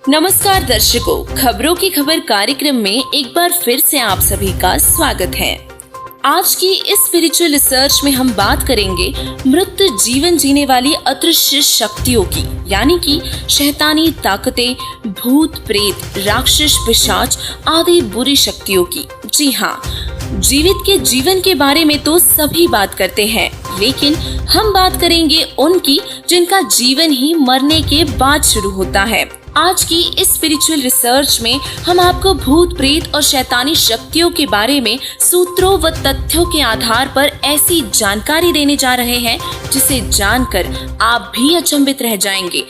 नमस्कार दर्शकों, खबरों की खबर कार्यक्रम में एक बार फिर से आप सभी का स्वागत है। आज की इस स्पिरिचुअल रिसर्च में हम बात करेंगे मृत जीवन जीने वाली अदृश्य शक्तियों की, यानी कि शैतानी ताकतें, भूत प्रेत, राक्षस, पिशाच आदि बुरी शक्तियों की। जी हाँ, जीवित के जीवन के बारे में तो सभी बात करते हैं, लेकिन हम बात करेंगे उनकी जिनका जीवन ही मरने के बाद शुरू होता है। आज की इस स्पिरिचुअल रिसर्च में हम आपको भूत प्रेत और शैतानी शक्तियों के बारे में सूत्रों व तथ्यों के आधार पर ऐसी जानकारी देने जा रहे हैं जिसे जानकर आप भी अचंभित रह जाएंगे।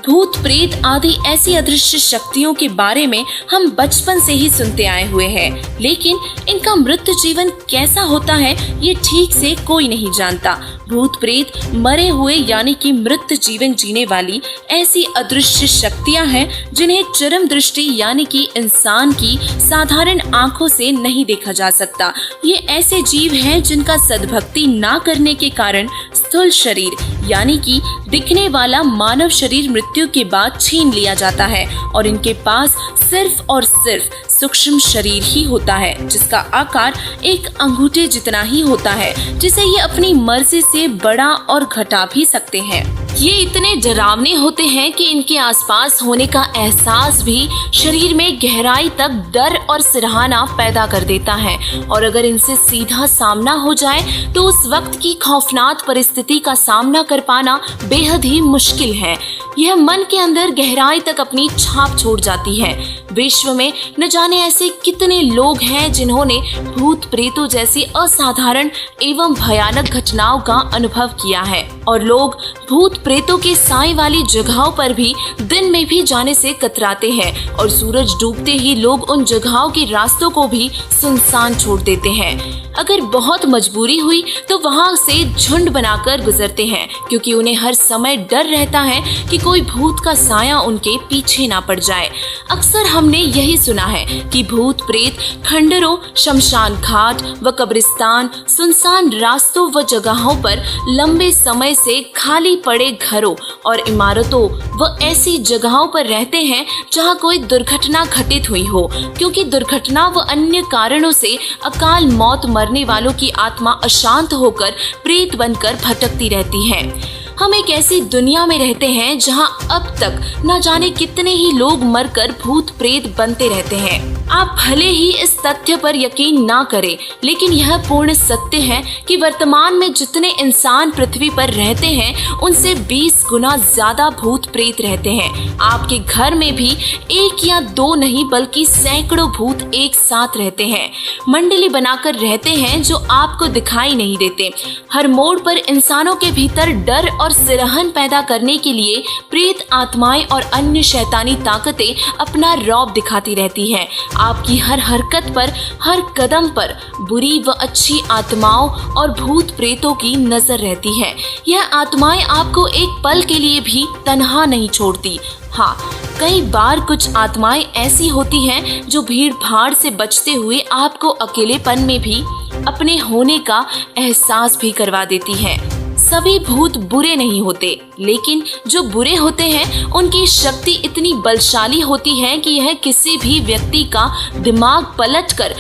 भूत प्रेत आदि ऐसी अदृश्य शक्तियों के बारे में हम बचपन से ही सुनते आए हुए हैं, लेकिन इनका मृत जीवन कैसा होता है ये ठीक से कोई नहीं जानता। भूत प्रेत मरे हुए यानी कि मृत जीवन जीने वाली ऐसी अदृश्य शक्तियां हैं जिन्हें चरम दृष्टि यानी कि इंसान की साधारण आंखों से नहीं देखा जा सकता। ये ऐसे जीव हैं जिनका सद्भक्ति ना करने के कारण स्थूल शरीर यानी कि दिखने वाला मानव शरीर मृत्यु के बाद छीन लिया जाता है और इनके पास सिर्फ और सिर्फ सूक्ष्म शरीर ही होता है, जिसका आकार एक अंगूठे जितना ही होता है, जिसे ये अपनी मर्जी से बड़ा और घटा भी सकते हैं। ये इतने डरावने होते हैं कि इनके आसपास होने का एहसास भी शरीर में गहराई तक डर और सिरहाना पैदा कर देता है, और अगर इनसे सीधा सामना हो जाए तो उस वक्त की खौफनाक परिस्थिति का सामना कर पाना बेहद ही मुश्किल है। यह मन के अंदर गहराई तक अपनी छाप छोड़ जाती है। विश्व में न जाने ऐसे कितने लोग हैं जिन्होंने भूत प्रेतों जैसी असाधारण एवं भयानक घटनाओं का अनुभव किया है, और लोग भूत प्रेतों के साए वाली जगहों पर भी दिन में भी जाने से कतराते हैं, और सूरज डूबते ही लोग उन जगहों के रास्तों को भी सुनसान छोड़ देते हैं। अगर बहुत मजबूरी हुई तो वहां से झुंड बनाकर गुजरते हैं, क्योंकि उन्हें हर समय डर रहता है कि कोई भूत का साया उनके पीछे ना पड़ जाए। अक्सर हमने यही सुना है कि भूत प्रेत खंडरों, शमशान घाट व कब्रिस्तान, सुनसान रास्तों व जगहों पर लंबे समय से खाली पड़े घरों और इमारतों व ऐसी जगहों पर रहते हैं जहां कोई दुर्घटना घटित हुई हो, क्योंकि दुर्घटना व अन्य कारणों से अकाल मौत मरने वालों की आत्मा अशांत होकर प्रेत बनकर भटकती रहती है। हम एक ऐसी दुनिया में रहते हैं जहां अब तक न जाने कितने ही लोग मरकर भूत प्रेत बनते रहते हैं। आप भले ही इस तथ्य पर यकीन ना करें, लेकिन यह पूर्ण सत्य है कि वर्तमान में जितने इंसान पृथ्वी पर रहते हैं उनसे 20 गुना ज्यादा भूत प्रेत रहते हैं। आपके घर में भी एक या दो नहीं बल्कि सैकड़ों भूत एक साथ रहते हैं, मंडली बनाकर रहते हैं जो आपको दिखाई नहीं देते। हर मोड़ पर इंसानों के भीतर डर और सिरहन पैदा करने के लिए प्रेत आत्माएं और अन्य शैतानी ताकतें अपना रौब दिखाती रहती हैं। आपकी हर हरकत पर, हर कदम पर बुरी व अच्छी आत्माओं और भूत प्रेतों की नजर रहती है। यह आत्माएं आपको एक पल के लिए भी तन्हा नहीं छोड़ती। हाँ, कई बार कुछ आत्माएं ऐसी होती हैं जो भीड़ भाड़ से बचते हुए आपको अकेलेपन में भी अपने होने का एहसास भी करवा देती हैं। सभी भूत बुरे नहीं होते, लेकिन जो बुरे होते हैं उनकी शक्ति इतनी बलशाली होती है कि यह किसी भी व्यक्ति का दिमाग पलटकर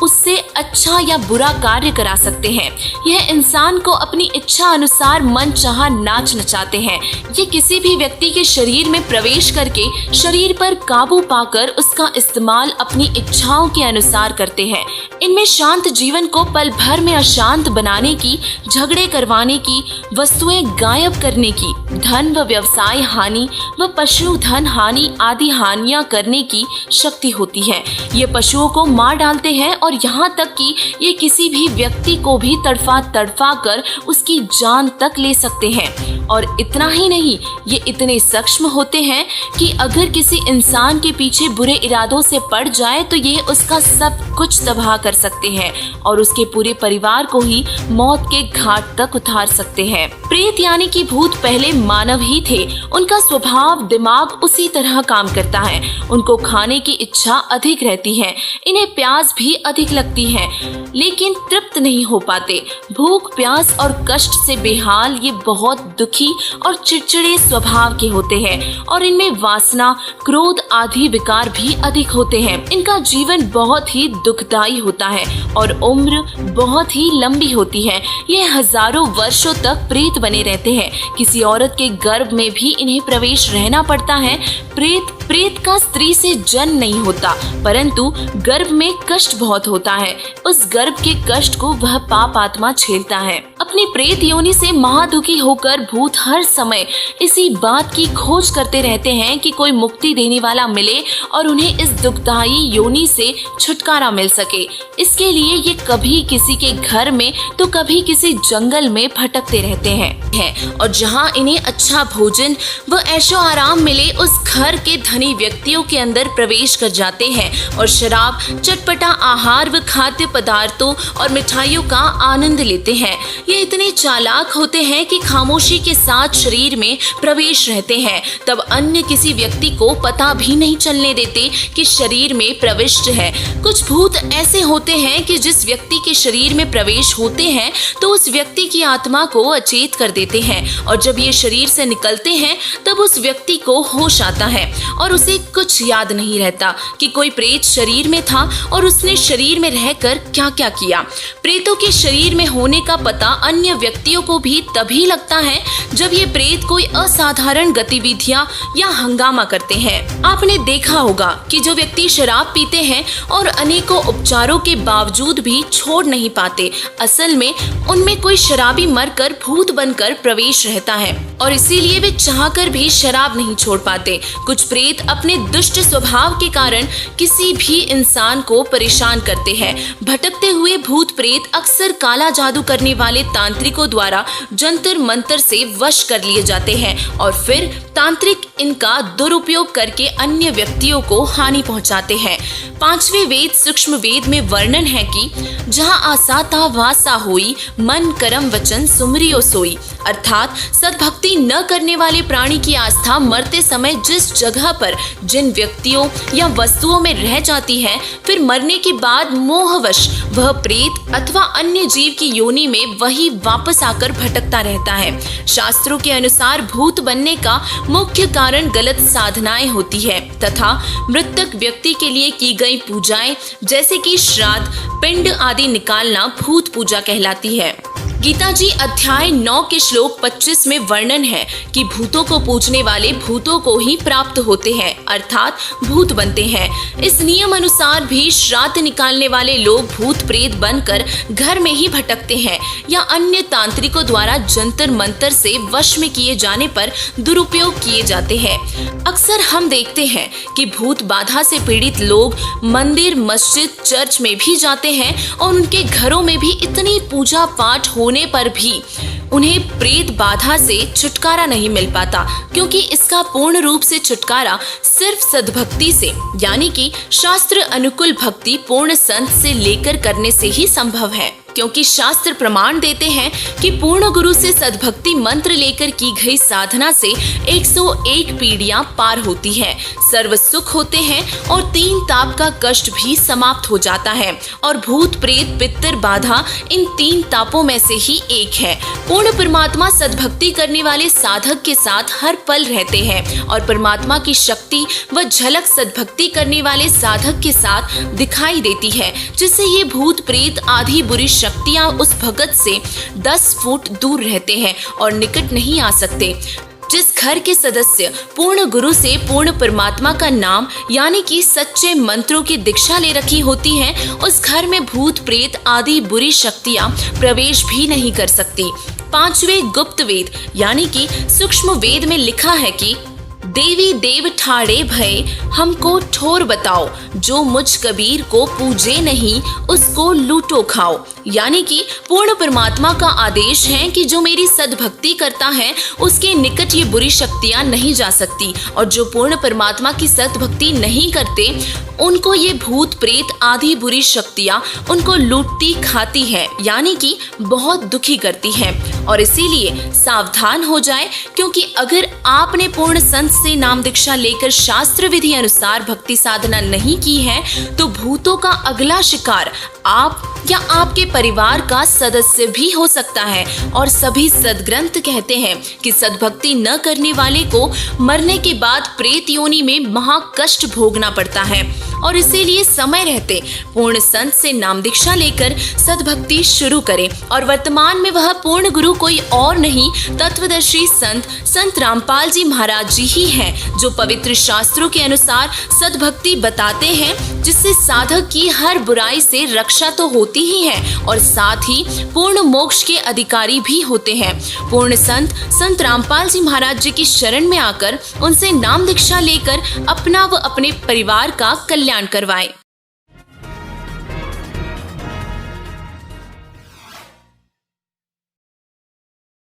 उससे अच्छा या बुरा कार्य करा सकते हैं। यह इंसान को अपनी इच्छा अनुसार मनचाहा नाच नचाते हैं। ये किसी भी व्यक्ति के शरीर में प्रवेश करके शरीर पर काबू पाकर उसका इस्तेमाल अपनी इच्छाओं के अनुसार करते हैं। इनमें शांत जीवन को पल भर में अशांत बनाने की, झगड़े करवाने की, वस्तुएं गायब करने की, धन व व्यवसाय हानि व पशुधन हानि आदि हानियां करने की शक्ति होती है। ये पशुओं को मार डालते हैं और यहाँ तक कि ये किसी भी व्यक्ति को भी तड़फा तड़फा कर उसकी जान तक ले सकते हैं। और इतना ही नहीं, ये इतने सक्षम होते हैं कि अगर किसी इंसान के पीछे बुरे इरादों से पड़ जाए तो ये उसका सब कुछ तबाह कर सकते हैं और उसके पूरे परिवार को ही मौत के घाट तक उतार सकते हैं। प्रेत यानी कि भूत पहले मानव ही थे। उनका स्वभाव, दिमाग उसी तरह काम करता है। उनको खाने की इच्छा अधिक रहती है, इन्हें प्यास भी अधिक लगती है, लेकिन तृप्त नहीं हो पाते। भूख, प्यास और कष्ट से बेहाल ये बहुत दुखी और चिड़चिड़े स्वभाव के होते हैं और इनमें वासना, क्रोध आदि विकार भी अधिक होते हैं। इनका जीवन बहुत ही दुखदायी होता है और उम्र बहुत ही लंबी होती है। ये हजारों वर्षों तक प्रेत बने रहते हैं। किसी औरत के गर्भ में भी इन्हें प्रवेश रहना पड़ता है। प्रेत का स्त्री से जन्म नहीं होता, परंतु गर्भ में कष्ट बहुत होता है। उस गर्भ के कष्ट को वह पाप आत्मा झेलता है। अपनी प्रेत योनि से महादुखी होकर भूत हर समय इसी बात की खोज करते रहते हैं कि कोई मुक्ति देने वाला मिले और उन्हें इस दुखदायी योनि से छुटकारा मिल सके। इसके लिए ये कभी किसी के घर में तो कभी किसी जंगल में भटकते रहते हैं और जहाँ इन्हें अच्छा भोजन व ऐशो आराम मिले उस घर के धनी व्यक्तियों के अंदर प्रवेश कर जाते हैं और शराब, चटपटा आहार व खाद्य पदार्थों और मिठाइयों का आनंद लेते हैं। ये इतने चालाक होते हैं कि खामोशी के साथ शरीर में प्रवेश रहते हैं। तब अन्य किसी व्यक्ति को पता भी नहीं चलने देते कि शरीर में प्रविष्ट है। कुछ भूत ऐसे होते हैं कि जिस व्यक्ति के शरीर में प्रवेश होते हैं तो उस व्यक्ति की आत्मा को अचेत कर देते हैं और जब ये शरीर से निकलते हैं तब उस व्यक्ति को होश आता है और उसे कुछ याद नहीं रहता कि कोई प्रेत शरीर में था और उसने शरीर में रहकर क्या क्या किया। प्रेतों के शरीर में होने का पता अन्य व्यक्तियों को भी तभी लगता है जब ये प्रेत कोई असाधारण गतिविधियां या हंगामा करते हैं। आपने देखा होगा कि जो व्यक्ति शराब पीते हैं और अनेकों उपचारों के बावजूद भी छोड़ नहीं पाते, असल में उनमें कोई शराबी मरकर भूत बनकर प्रवेश रहता है और इसीलिए वे चाहकर भी शराब नहीं छोड़ पाते। कुछ प्रेत अपने दुष्ट स्वभाव के कारण किसी भी इंसान को परेशान करते हैं। भटकते हुए भूत प्रेत अक्सर काला जादू करने वाले तांत्रिकों द्वारा जंतर मंतर से वश कर लिए जाते हैं और फिर तांत्रिक इनका दुरुपयोग करके अन्य व्यक्तियों को हानि पहुंचाते हैं। 5वें वेद सूक्ष्म वेद में वर्णन है कि जहाँ आसा ता वासा होई, मन कर्म वचन सुमरियो सोई, अर्थात सद्भक्ति न करने वाले प्राणी की आस्था मरते समय जिस जगह पर जिन व्यक्तियों या वस्तुओं में रह जाती है, फिर मरने के बाद मोहवश वह प्रेत अथवा अन्य जीव की योनि में वही वापस आकर भटकता रहता है। शास्त्रों के अनुसार भूत बनने का मुख्य कारण गलत साधनाएं होती है तथा मृतक व्यक्ति के लिए की गई पूजाएं जैसे कि श्राद्ध, पिंड आदि निकालना भूत पूजा कहलाती है। गीता जी अध्याय 9 के श्लोक 25 में वर्णन है कि भूतों को पूजने वाले भूतों को ही प्राप्त होते हैं, अर्थात भूत बनते हैं। इस नियम अनुसार भी श्राद्ध निकालने वाले लोग भूत प्रेत बनकर घर में ही भटकते हैं या अन्य तांत्रिकों द्वारा जंतर मंतर से वश में किए जाने पर दुरुपयोग किए जाते हैं। अक्सर हम देखते हैं कि भूत बाधा से पीड़ित लोग मंदिर, मस्जिद, चर्च में भी जाते हैं और उनके घरों में भी इतनी पूजा पाठ होने पर भी उन्हें प्रेत बाधा से छुटकारा नहीं मिल पाता, क्योंकि इसका पूर्ण रूप से छुटकारा सिर्फ सद्भक्ति से यानी कि शास्त्र अनुकूल भक्ति पूर्ण संत से लेकर करने से ही संभव है। क्योंकि शास्त्र प्रमाण देते हैं कि पूर्ण गुरु से सद्भक्ति मंत्र लेकर की गई साधना से 101 पीढ़ियां पार होती है, सर्व सुख होते हैं और 3 ताप का कष्ट भी समाप्त हो जाता है और भूत प्रेत पितर बाधा इन 3 तापों में से ही एक है। पूर्ण परमात्मा सद्भक्ति करने वाले साधक के साथ हर पल रहते हैं और परमात्मा की शक्ति व झलक सद्भक्ति करने वाले साधक के साथ दिखाई देती है, जिससे ये भूत प्रेत आदि बुरी शक्तियां उस भगत से 10 फुट दूर रहते हैं और निकट नहीं आ सकते। जिस घर के सदस्य पूर्ण गुरु से पूर्ण परमात्मा का नाम यानी कि सच्चे मंत्रों की दीक्षा ले रखी होती हैं, उस घर में भूत प्रेत आदि बुरी शक्तियां प्रवेश भी नहीं कर सकती। 5वें गुप्त वेद यानी कि सूक्ष्म वेद में लिखा है कि देवी देव ठाड़े भय हमको ठोर बताओ, जो मुझ कबीर को पूजे नहीं उसको लूटो खाओ। यानी कि पूर्ण परमात्मा का आदेश है कि जो मेरी सद्भक्ति करता है उसके निकट ये बुरी शक्तियां नहीं जा सकती, और जो पूर्ण परमात्मा की सद्भक्ति नहीं करते उनको ये भूत प्रेत आदि बुरी शक्तियां उनको लूटती खाती है, यानी कि बहुत दुखी करती है। और इसीलिए सावधान हो जाए, क्योंकि अगर आपने पूर्ण संत से नाम दीक्षा लेकर शास्त्र विधि अनुसार भक्ति साधना नहीं की है तो भूतों का अगला शिकार आप या आपके परिवार का सदस्य भी हो सकता है। और सभी सदग्रंथ कहते हैं कि सद्भक्ति न करने वाले को मरने के बाद प्रेत योनि में महाकष्ट भोगना पड़ता है। और इसीलिए समय रहते पूर्ण संत से नाम दीक्षा लेकर सद्भक्ति शुरू करें। और वर्तमान में वह पूर्ण गुरु कोई और नहीं, तत्वदर्शी संत रामपाल जी महाराज जी ही हैं, जो पवित्र शास्त्रों के अनुसार सद्भक्ति बताते हैं, जिससे साधक की हर बुराई से रक्षा तो होती ही है और साथ ही पूर्ण मोक्ष के अधिकारी भी होते हैं। पूर्ण संत रामपाल जी महाराज जी की शरण में आकर उनसे नाम दीक्षा लेकर अपना व अपने परिवार का कल्याण करवाएं।